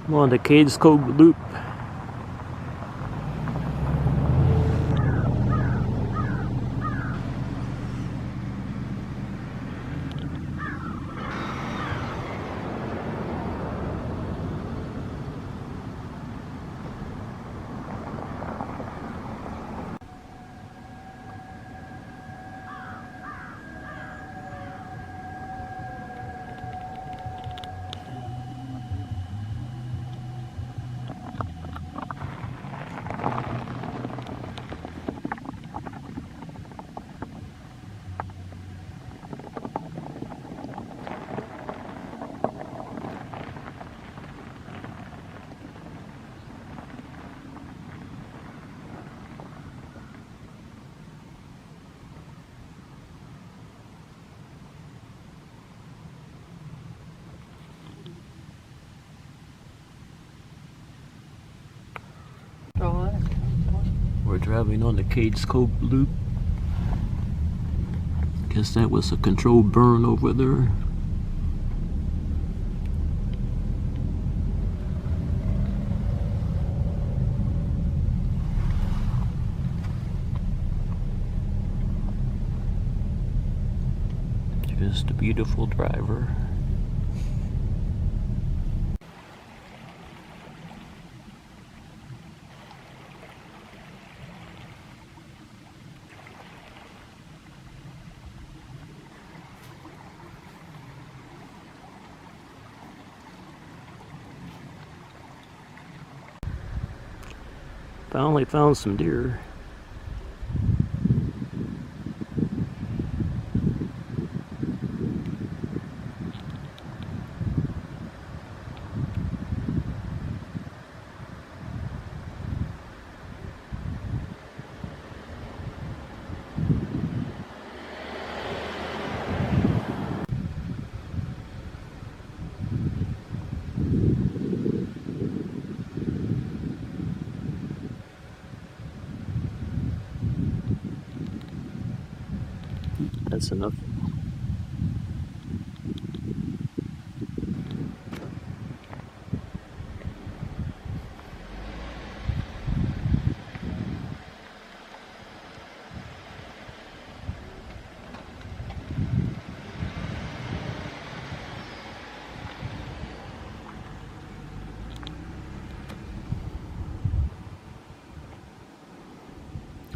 I'm on the Cades Cove loop. We're driving on the Cades Cove loop. Guess that was a controlled burn over there. Just a beautiful driver. Finally found some deer. That's enough.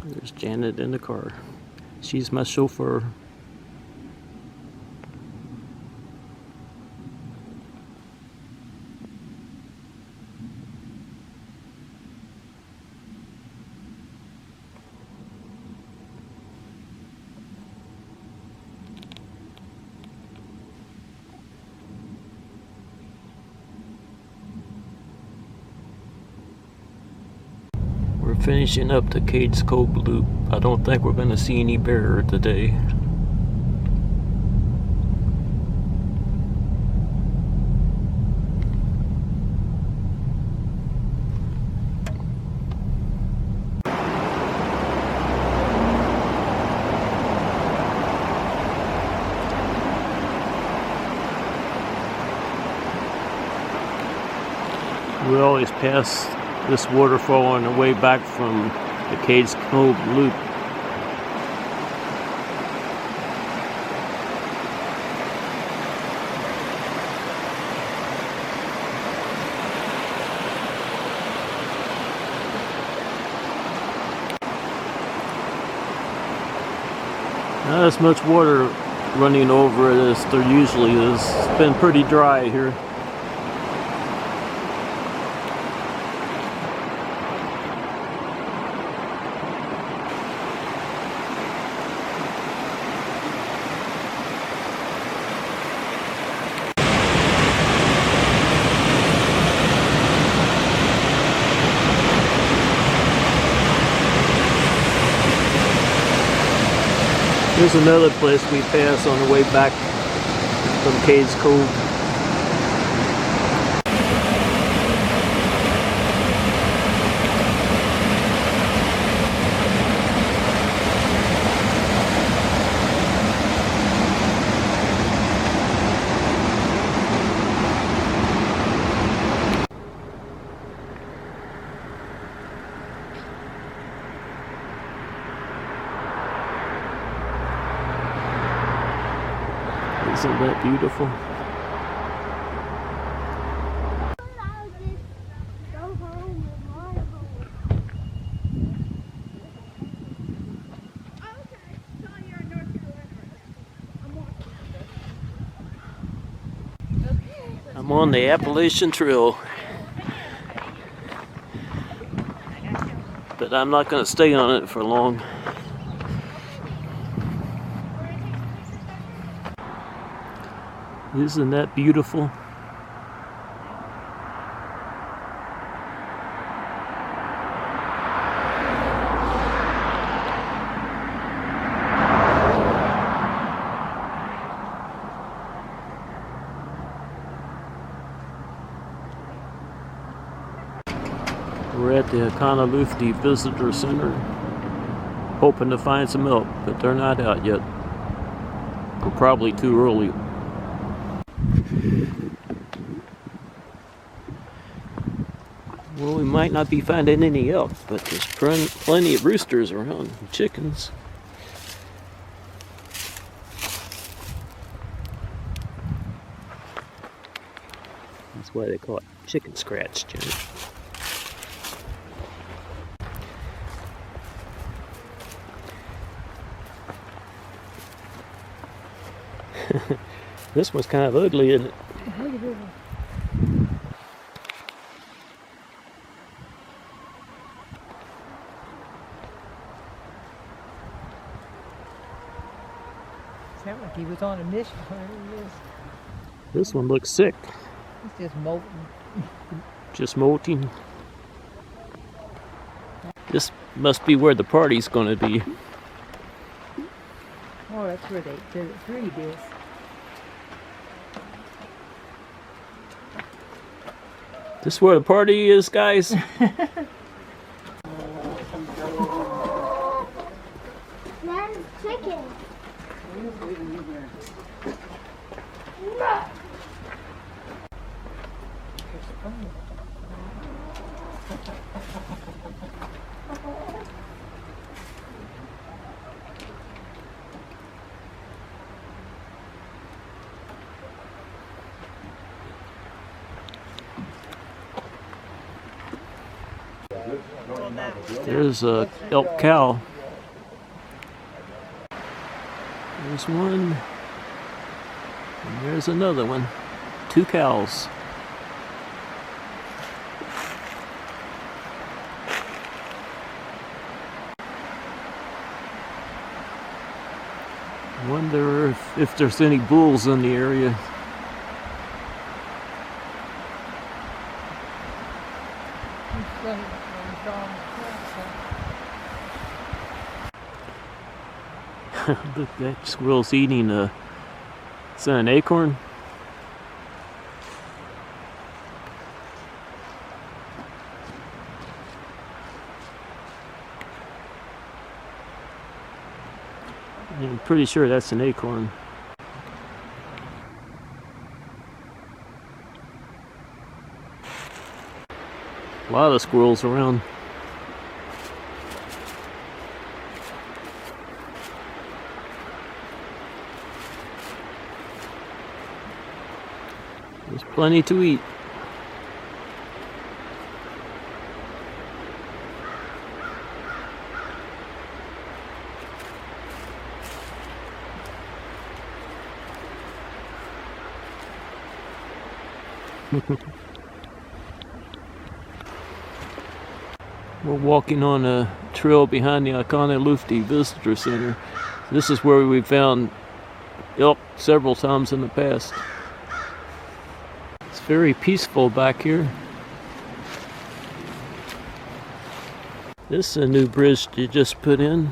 There's Janet in the car. She's my chauffeur. We're finishing up the Cades Cove loop. I don't think we're going to see any bear today. We always pass this waterfall on the way back from the Cades Cove loop. Not as much water running over it as there usually is. It's been pretty dry here. Here's another place we pass on the way back from Cades Cove. Isn't that beautiful? I'm on the Appalachian Trail, but I'm not going to stay on it for long. Isn't that beautiful? We're at the Oconaluftee Visitor Center, hoping to find some elk, but they're not out yet. We're probably too early. Well, we might not be finding any elk, but there's plenty of roosters around, and chickens. That's why they call it chicken scratch, Jenny. This one's kind of ugly, isn't it? Sounds like he was on a mission. This one looks sick. It's just molting. Just molting. This must be where the party's going to be. Oh, that's where they breed is. This where the party is, guys? There's chicken. There's a elk cow. There's one. And there's another one. 2 cows. Wonder if there's any bulls in the area. Look, that squirrel's eating is that an acorn? I'm pretty sure that's an acorn. A lot of squirrels around. There's plenty to eat. We're walking on a trail behind the Oconaluftee Visitor Center. This is where we found elk several times in the past. It's very peaceful back here. This is a new bridge they just put in.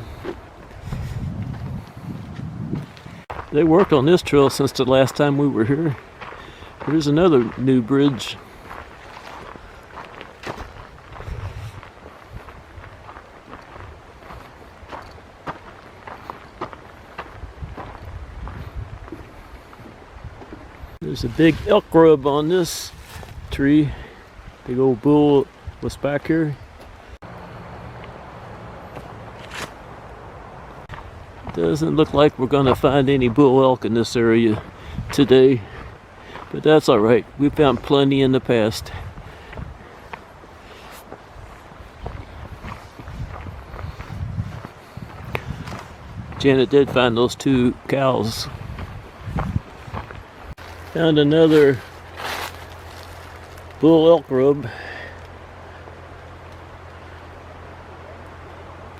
They worked on this trail since the last time we were here. Here's another new bridge. There's a big elk rub on this tree. Big old bull was back here. Doesn't look like we're gonna find any bull elk in this area today, but that's all right. We found plenty in the past. Janet did find those 2 cows. Found another bull elk rub,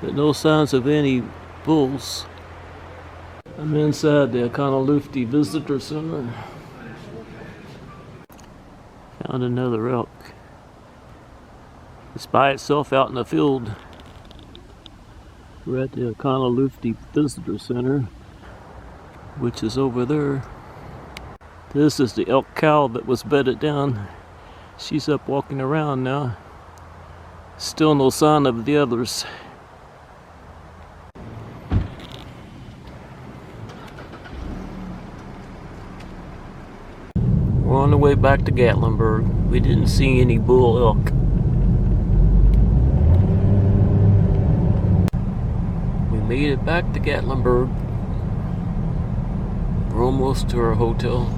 but no signs of any bulls. I'm inside the Oconaluftee Visitor Center. Found another elk. It's by itself out in the field. We're at the Oconaluftee Visitor Center, which is over there. This is the elk cow that was bedded down. She's up walking around now. Still no sign of the others. We're on the way back to Gatlinburg. We didn't see any bull elk. We made it back to Gatlinburg. We're almost to our hotel.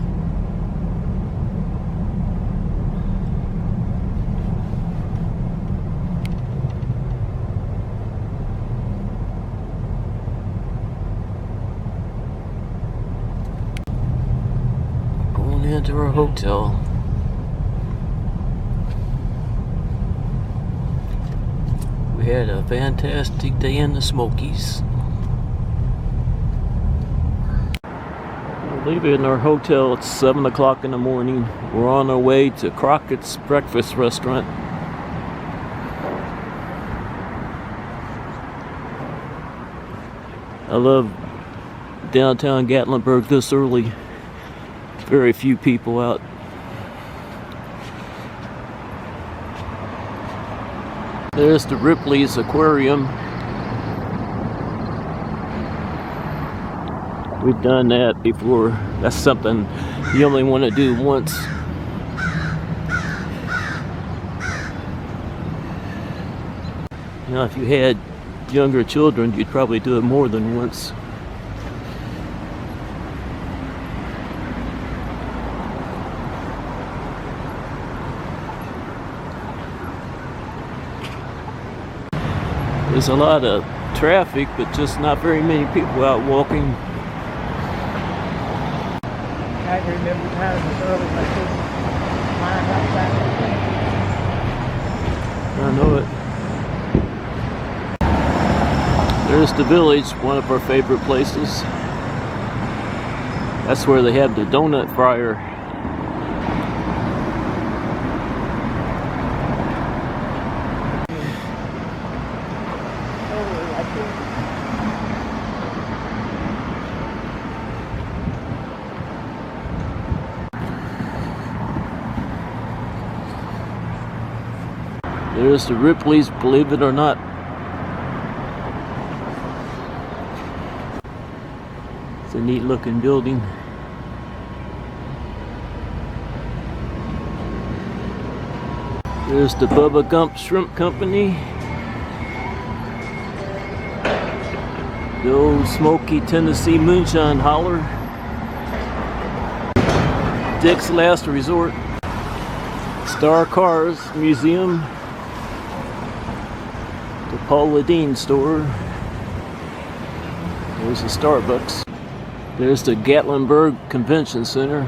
Into our hotel. We had a fantastic day in the Smokies. We're leaving our hotel at 7 o'clock in the morning. We're on our way to Crockett's Breakfast Restaurant. I love downtown Gatlinburg this early. Very few people out. There's the Ripley's Aquarium. We've done that before. That's something you only want to do once. Now, if you had younger children, you'd probably do it more than once. There's a lot of traffic, but just not very many people out walking. I can remember times as early as I couldn't find outside. I know it. There's the Village, one of our favorite places. That's where they have the donut fryer. There's the Ripley's, believe it or not. It's a neat looking building. There's the Bubba Gump Shrimp Company. The old Smoky, Tennessee Moonshine Holler. Dick's Last Resort. Star Cars Museum. The Paula Deen store. There's the Starbucks. There's the Gatlinburg Convention Center.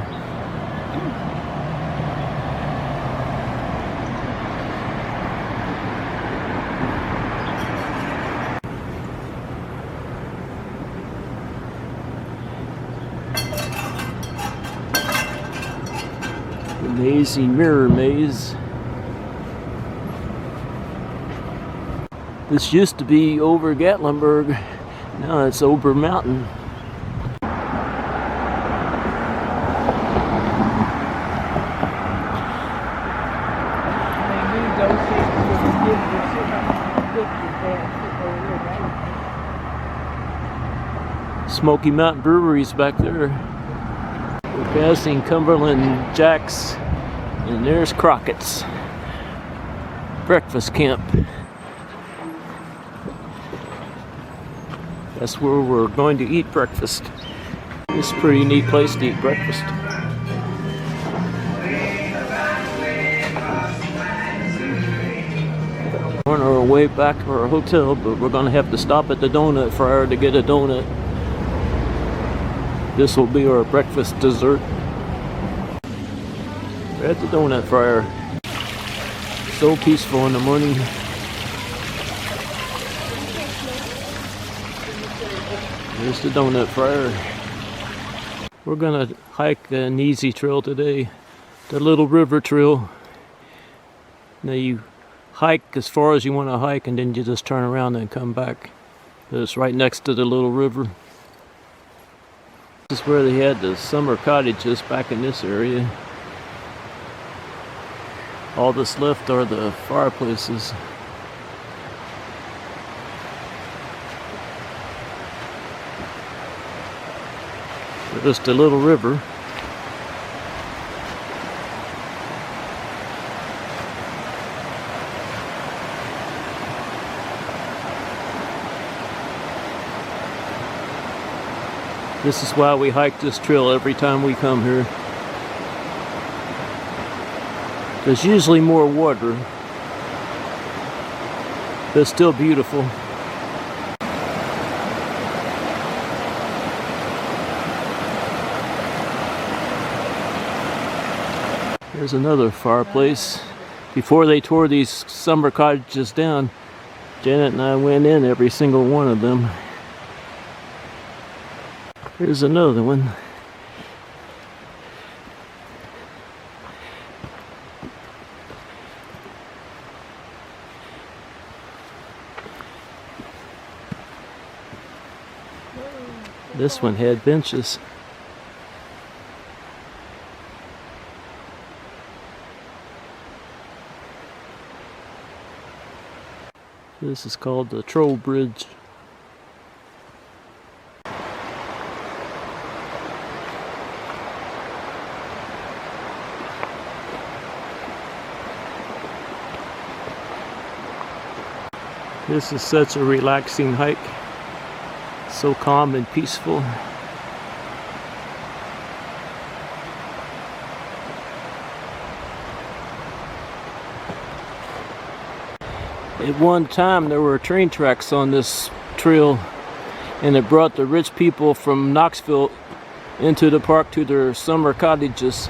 Amazing mirror maze. This used to be over Gatlinburg. Now it's over mountain. Smoky Mountain Brewery's back there. We're passing Cumberland Jack's, and there's Crockett's breakfast camp. That's where we're going to eat breakfast. It's a pretty neat place to eat breakfast. We're on our way back to our hotel, but we're going to have to stop at the donut fryer to get a donut. This will be our breakfast dessert. We're at the donut fryer. So peaceful in the morning. There's the donut fryer. We're gonna hike an easy trail today, the Little River Trail. Now you hike as far as you want to hike, and then you just turn around and come back. It's right next to the Little River. This is where they had the summer cottages back in this area. All that's left are the fireplaces. There's the Little River. This is why we hike this trail every time we come here. There's usually more water, but it's still beautiful. There's another fireplace. Before they tore these summer cottages down, Janet and I went in every single one of them. Here's another one. This one had benches. This is called the Troll Bridge. This is such a relaxing hike. So calm and peaceful. At one time there were train tracks on this trail, and it brought the rich people from Knoxville into the park to their summer cottages.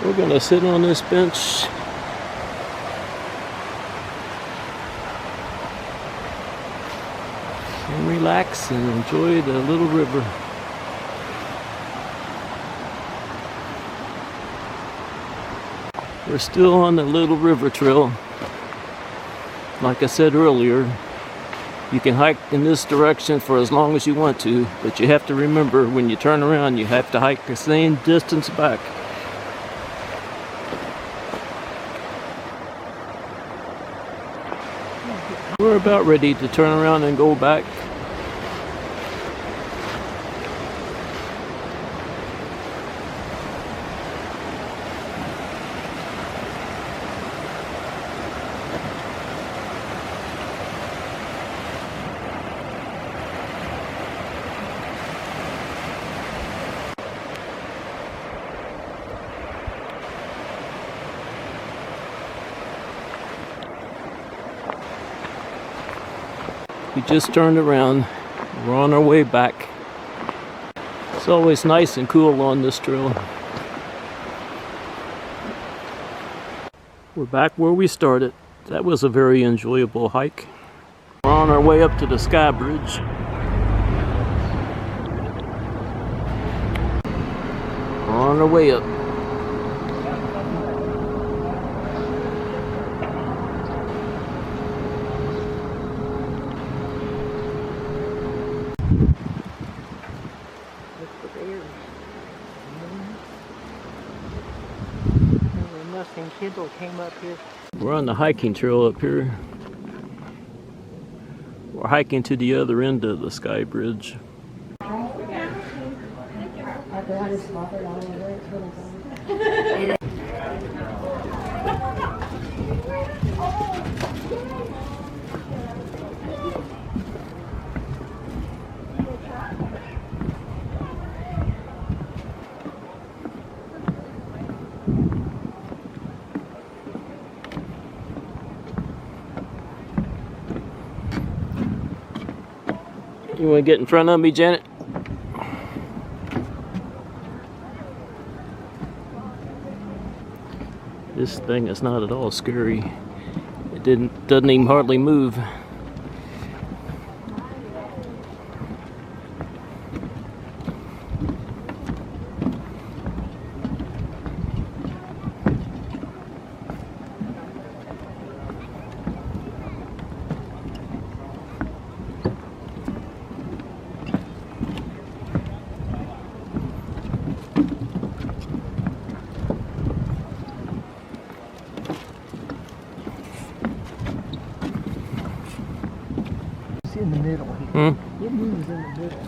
We're gonna sit on this bench and relax and enjoy the little river. We're still on the Little River Trail. Like I said earlier, you can hike in this direction for as long as you want to, but you have to remember when you turn around, you have to hike the same distance back. We're about ready to turn around and go back. We just turned around. We're on our way back. It's always nice and cool on this trail. We're back where we started. That was a very enjoyable hike. We're on our way up to the SkyBridge. We're on our way up. Mustang Kindle came up here. We're on the hiking trail up here. We're hiking to the other end of the SkyBridge. You want to get in front of me, Janet? This thing is not at all scary. It doesn't even hardly move. In the middle here. Hmm? It moves in the middle.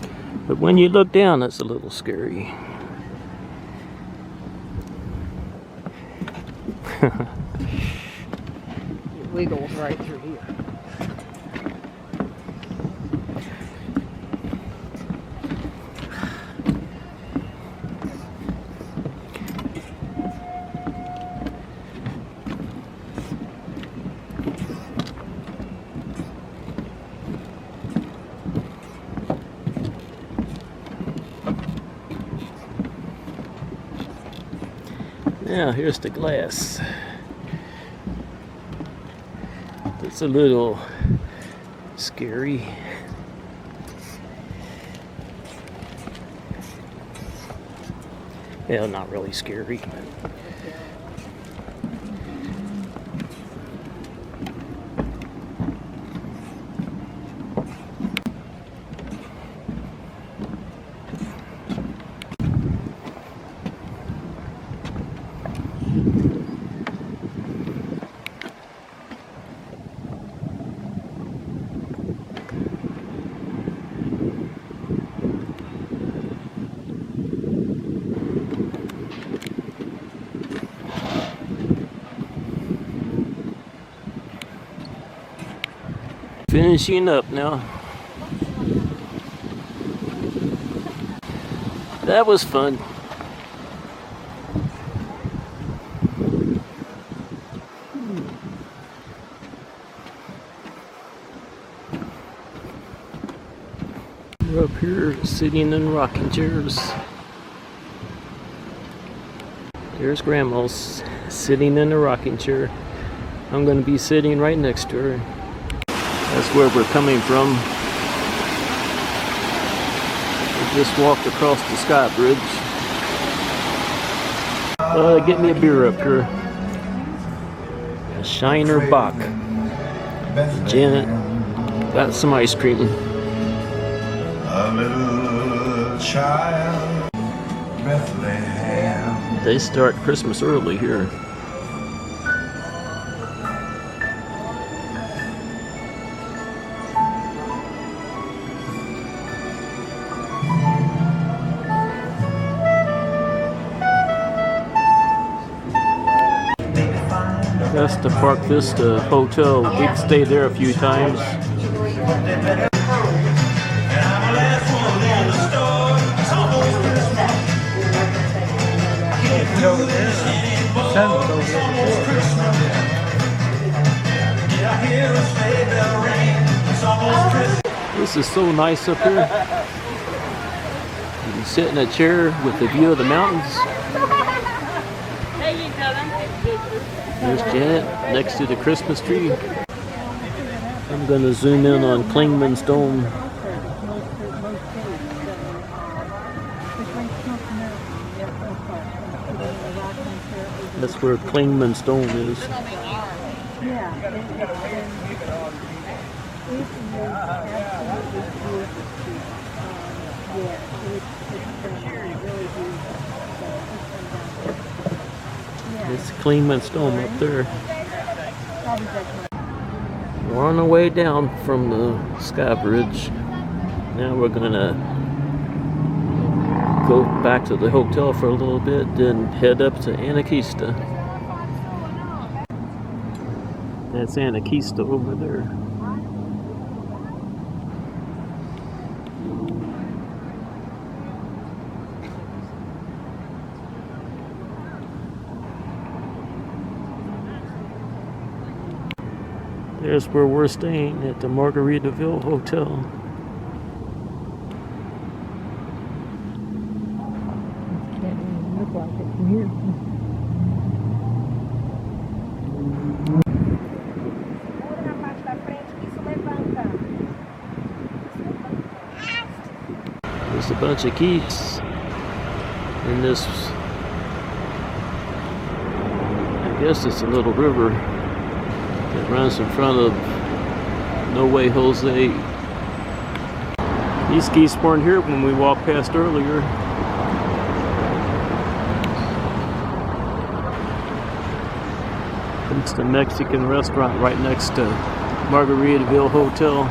But when you look down, it's a little scary. It wiggles right through here. Now here's the glass. It's a little scary. Yeah, not really scary. Finishing up now. That was fun. We're up here sitting in rocking chairs. There's Grandma's sitting in a rocking chair. I'm going to be sitting right next to her. That's where we're coming from. We just walked across the SkyBridge. Get me a beer up here. A Shiner Bock. Janet got some ice cream. A little child, Bethlehem. They start Christmas early here. That's the Park Vista Hotel. We've stayed there a few times. Did I hear a sleigh bell ring? It's almost Christmas. This is so nice up here. You can sit in a chair with the view of the mountains. There's Janet next to the Christmas tree. I'm going to zoom in on Klingman's Dome. That's where Klingman's Dome is. It's Klingman's Dome up there. We're on our way down from the SkyBridge. Now we're gonna go back to the hotel for a little bit, then head up to AnaVista. That's AnaVista over there. There's where we're staying at the Margaritaville Hotel. Can't even look like it from here. There's a bunch of geese in this, I guess it's a little river that runs in front of No Way Jose. These geese weren't here when we walked past earlier. It's the Mexican restaurant right next to Margaritaville Hotel.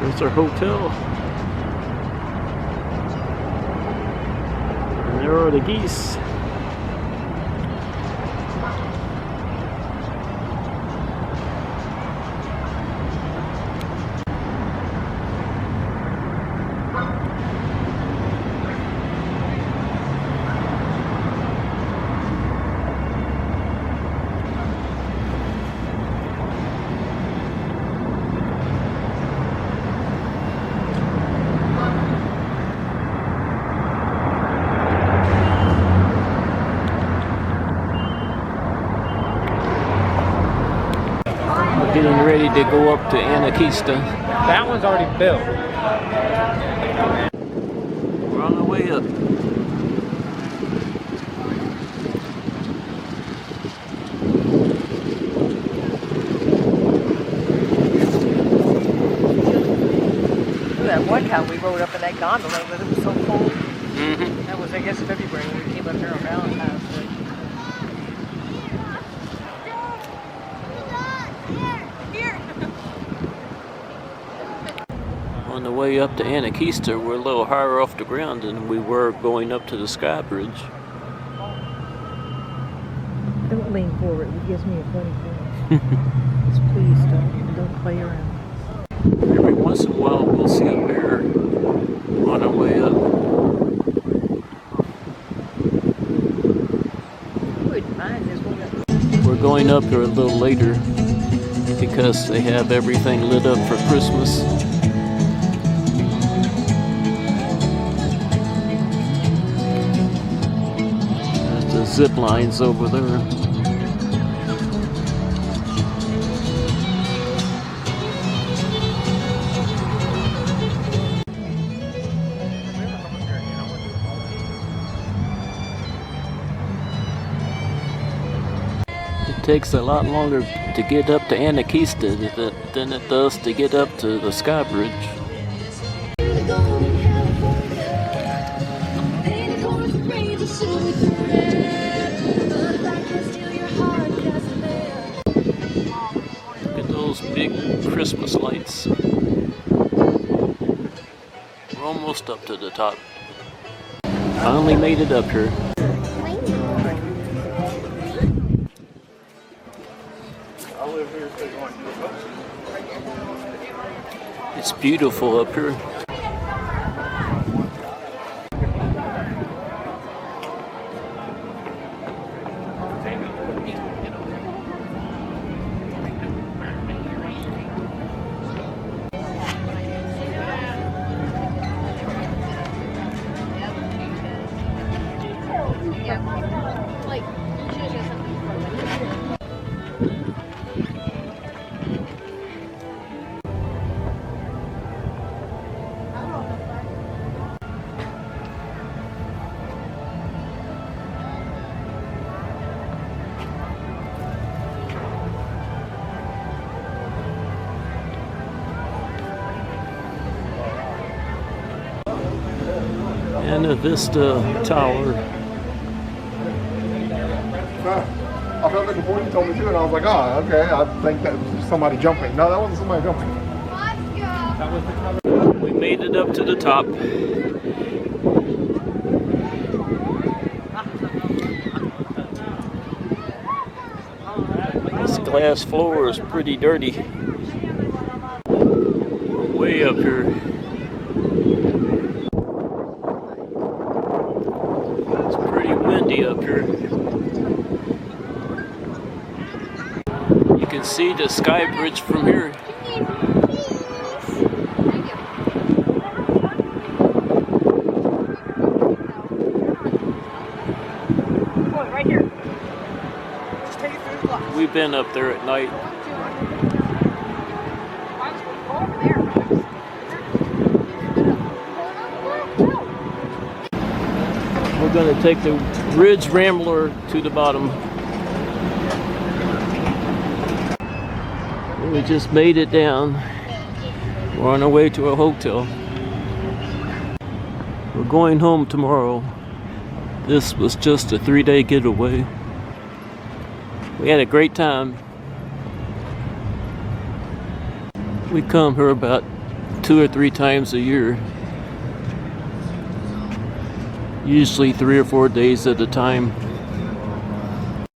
There's our hotel. And there are the geese. Getting ready to go up to AnaVista. That one's already built. We're on our way up. That one time we rode up in that gondola, but it was so cold. Mm-hmm. That was, I guess, February when we came up here on Valentine's Day. On the way up to AnaVista, we're a little higher off the ground than we were going up to the SkyBridge. Don't lean forward. It gives me a funny feeling. Just please don't play around. Every once in a while, we'll see a bear on our way up. I wouldn't mind this one. We're going up there a little later because they have everything lit up for Christmas. There's the zip lines over there. It takes a lot longer to get up to AnaVista than it does to get up to the SkyBridge. Look at those big Christmas lights. We're almost up to the top. Finally made it up here. It's beautiful up here. AnaVista Tower. I felt it before you told me to, and I was like, oh, okay, I think that was just somebody jumping. No, that wasn't somebody jumping. We made it up to the top. This glass floor is pretty dirty. Way up here. It's pretty windy up here. You can see the SkyBridge from here. Right here. Just take it through the glass. We've been up there at night. We're going to take the Ridge Rambler to the bottom. We just made it down. We're on our way to a hotel. We're going home tomorrow. This was just a 3-day getaway. We had a great time. We come here about 2 or 3 times a year. Usually 3 or 4 days at a time.